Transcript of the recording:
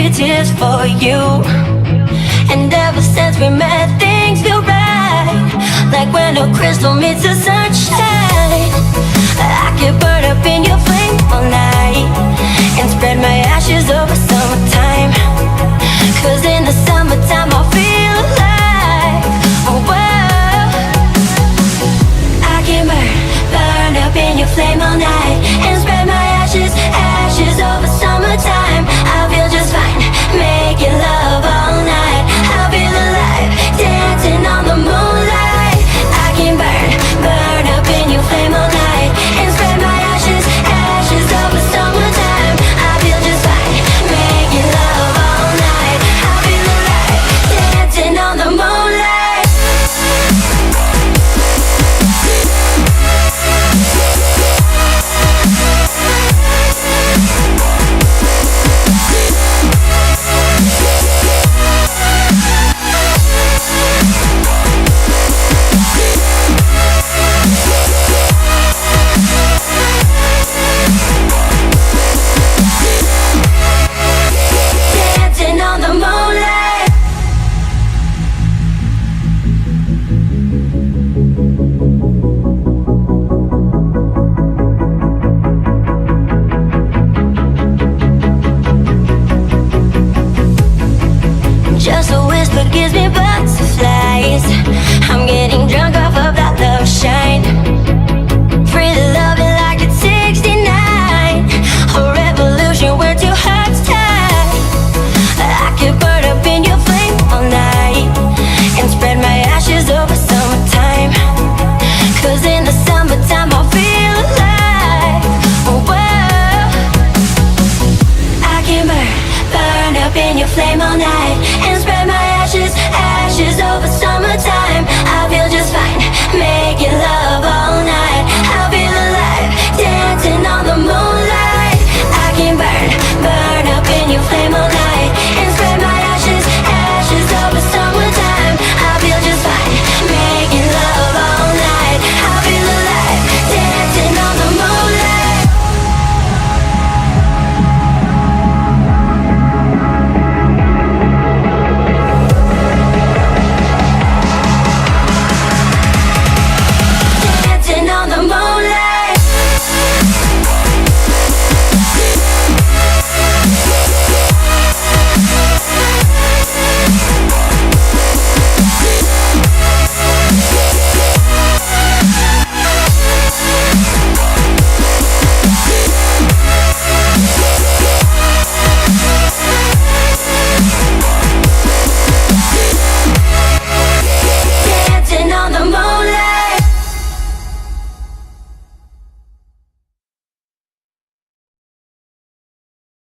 happy tears for you. And ever since we met, things feel right, like when a crystal meets the sunshine. I could burn up in your flame all night and spread my ashes over summertime. Cause in the summertime I'll feel alive. Oh, whoa. I can burn up in your flame all night and spread my ashes over summertime. I feel just fine, making love all night. I'll feel alive, dancing on the moonlight. I can burn up in your flame all night and spread my ashes over summertime. I feel just fine, making love all night. I feel alive, dancing on the moonlight. Dancing on the moonlight. Just a whisper gives me butterflies. I'm getting drunk off of that love shine. Free to love it like it's 69. A revolution where two hearts tie. I could burn up in your flame all night and spread my ashes over summertime. Cause in the summertime I'll feel alive. Oh, whoa. I can burn up in your flame all night and spread my ashes over summertime. I feel just fine, making love all night.